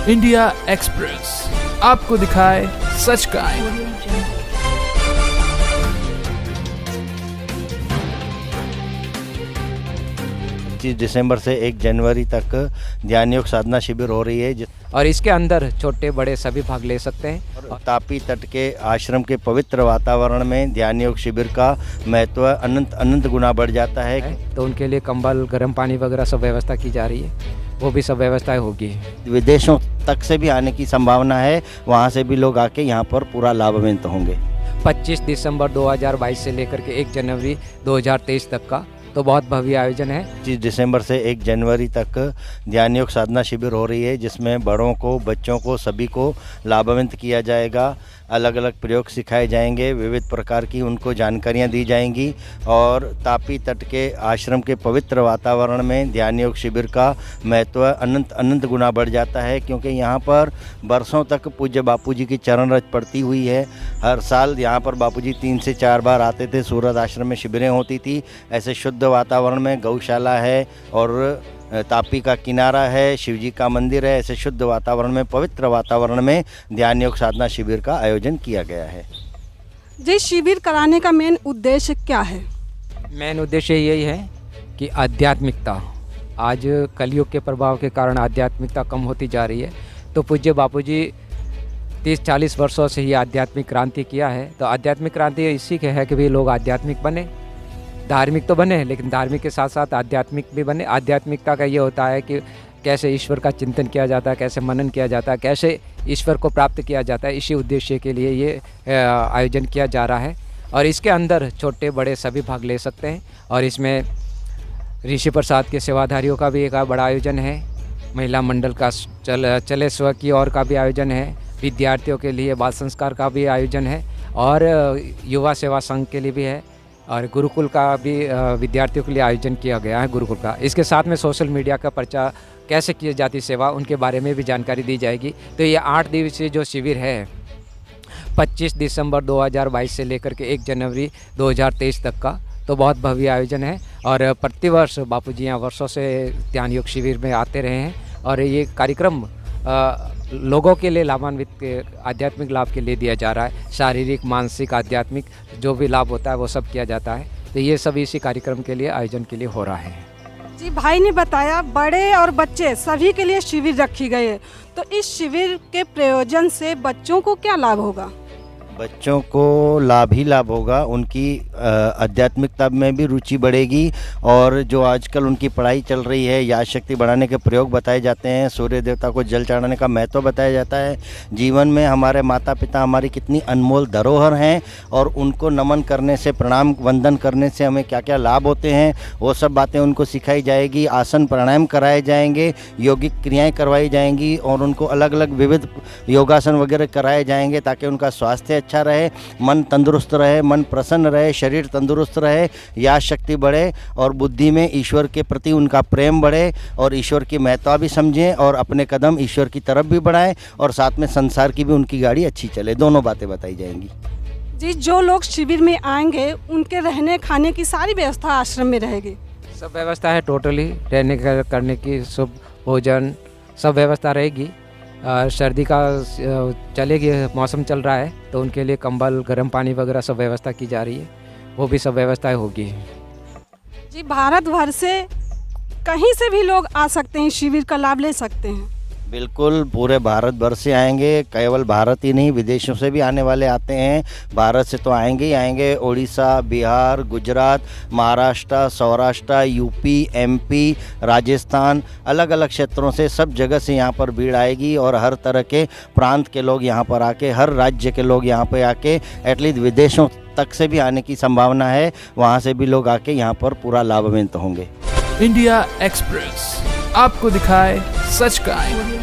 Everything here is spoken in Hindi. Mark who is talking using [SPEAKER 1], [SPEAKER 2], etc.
[SPEAKER 1] इंडिया एक्सप्रेस आपको दिखाए सच का आईना।
[SPEAKER 2] 25 दिसंबर से 1 जनवरी तक ध्यान योग साधना शिविर हो रही है
[SPEAKER 3] और इसके अंदर छोटे बड़े सभी भाग ले सकते हैं।
[SPEAKER 2] और तापी तट के आश्रम के पवित्र वातावरण में ध्यान योग शिविर का महत्व अनंत गुना बढ़ जाता है।
[SPEAKER 3] तो उनके लिए कंबल, गर्म पानी वगैरह सब व्यवस्था की जा रही है, वो भी सब व्यवस्थाएं होगी।
[SPEAKER 2] विदेशों तक से भी आने की संभावना है, वहाँ से भी लोग आके यहाँ पर पूरा लाभान्वित होंगे।
[SPEAKER 3] 25 दिसंबर 2022 से लेकर के 1 जनवरी 2023 तक का तो बहुत भव्य आयोजन है।
[SPEAKER 2] 25 दिसंबर से 1 जनवरी तक ध्यान योग साधना शिविर हो रही है, जिसमें बड़ों को, बच्चों को, सभी को लाभान्वित किया जाएगा। अलग अलग प्रयोग सिखाए जाएंगे, विविध प्रकार की उनको जानकारियां दी जाएंगी और तापी तट के आश्रम के पवित्र वातावरण में ध्यान योग शिविर का महत्व अनंत गुना बढ़ जाता है, क्योंकि यहाँ पर बरसों तक पूज्य बापूजी की चरण रज पड़ती हुई है। हर साल यहाँ पर बापूजी 3 से 4 बार आते थे। सूरत आश्रम में शिविरें होती थी। ऐसे शुद्ध वातावरण में गौशाला है और तापी का किनारा है, शिवजी का मंदिर है। ऐसे शुद्ध वातावरण में, पवित्र वातावरण में ध्यान योग साधना शिविर का आयोजन किया गया है।
[SPEAKER 4] जी, शिविर कराने का मेन उद्देश्य क्या है?
[SPEAKER 3] मेन उद्देश्य यही है कि आध्यात्मिकता, आज कलयुग के प्रभाव के कारण आध्यात्मिकता कम होती जा रही है। तो पूज्य बापूजी 30-40 वर्षों से ही आध्यात्मिक क्रांति किया है। तो आध्यात्मिक क्रांति इसी के है कि भी लोग आध्यात्मिक बने, धार्मिक तो बने, लेकिन धार्मिक के साथ साथ आध्यात्मिक भी बने। आध्यात्मिकता का ये होता है कि कैसे ईश्वर का चिंतन किया जाता है, कैसे मनन किया जाता है, कैसे ईश्वर को प्राप्त किया जाता है। इसी उद्देश्य के लिए ये आयोजन किया जा रहा है और इसके अंदर छोटे बड़े सभी भाग ले सकते हैं। और इसमें ऋषि प्रसाद के सेवाधारियों का भी एक बड़ा आयोजन है, महिला मंडल का चले स्व की ओर का भी आयोजन है, विद्यार्थियों के लिए बाल संस्कार का भी आयोजन है और युवा सेवा संघ के लिए भी है और गुरुकुल का भी विद्यार्थियों के लिए आयोजन किया गया है, गुरुकुल का। इसके साथ में सोशल मीडिया का प्रचार, कैसे की जाती सेवा, उनके बारे में भी जानकारी दी जाएगी। तो ये 8 दिवसीय जो शिविर है 25 दिसंबर 2022 से लेकर के 1 जनवरी 2023 तक का तो बहुत भव्य आयोजन है और प्रतिवर्ष बापूजी यहाँ वर्षों से ध्यान योग शिविर में आते रहे हैं और ये कार्यक्रम लोगों के लिए लाभान्वित, आध्यात्मिक लाभ के लिए दिया जा रहा है। शारीरिक, मानसिक, आध्यात्मिक जो भी लाभ होता है वो सब किया जाता है। तो ये सब इसी कार्यक्रम के लिए, आयोजन के लिए हो रहा है।
[SPEAKER 4] जी, भाई ने बताया बड़े और बच्चे सभी के लिए शिविर रखी गई है। तो इस शिविर के प्रयोजन से बच्चों को क्या लाभ होगा?
[SPEAKER 2] बच्चों को लाभ ही लाभ होगा, उनकी आध्यात्मिकता में भी रुचि बढ़ेगी और जो आजकल उनकी पढ़ाई चल रही है, याद शक्ति बढ़ाने के प्रयोग बताए जाते हैं, सूर्य देवता को जल चढ़ाने का महत्व बताया जाता है। जीवन में हमारे माता पिता हमारी कितनी अनमोल धरोहर हैं और उनको नमन करने से, प्रणाम वंदन करने से हमें क्या क्या लाभ होते हैं, वो सब बातें उनको सिखाई जाएगी। आसन प्राणायाम कराए जाएंगे, यौगिक क्रियाएँ करवाई जाएंगी और उनको अलग अलग विविध योगासन वगैरह कराए जाएंगे ताकि उनका स्वास्थ्य अच्छा रहे, मन तंदुरुस्त रहे, मन प्रसन्न रहे, शरीर तंदुरुस्त रहे, याद शक्ति बढ़े और बुद्धि में ईश्वर के प्रति उनका प्रेम बढ़े और ईश्वर की महत्ता भी समझें और अपने कदम ईश्वर की तरफ भी बढ़ाएं और साथ में संसार की भी उनकी गाड़ी अच्छी चले। दोनों बातें बताई जाएंगी।
[SPEAKER 4] जी, जो लोग शिविर में आएंगे उनके रहने खाने की सारी व्यवस्था आश्रम में रहेगी?
[SPEAKER 3] सब व्यवस्था है, टोटली रहने करने की, सब भोजन सब व्यवस्था रहेगी। सर्दी का चलेगी, मौसम चल रहा है तो उनके लिए कंबल, गर्म पानी वगैरह सब व्यवस्था की जा रही है, वो भी सब व्यवस्थाएं होगी।
[SPEAKER 4] जी, भारत भर से कहीं से भी लोग आ सकते हैं, शिविर का लाभ ले सकते हैं?
[SPEAKER 2] बिल्कुल, पूरे भारत भर से आएंगे, केवल भारत ही नहीं विदेशों से भी आने वाले आते हैं। भारत से तो आएंगे ही आएंगे, उड़ीसा, बिहार, गुजरात, महाराष्ट्र, सौराष्ट्र, यूपी, एमपी, राजस्थान, अलग अलग क्षेत्रों से, सब जगह से यहाँ पर भीड़ आएगी और हर तरह के प्रांत के लोग यहाँ पर आके, हर राज्य के लोग यहाँ पर आके, एटलीस्ट विदेशों तक से भी आने की संभावना है, वहाँ से भी लोग आके यहाँ पर पूरा लाभान्वित होंगे।
[SPEAKER 1] इंडिया एक्सप्रेस आपको दिखाए सच का आईना।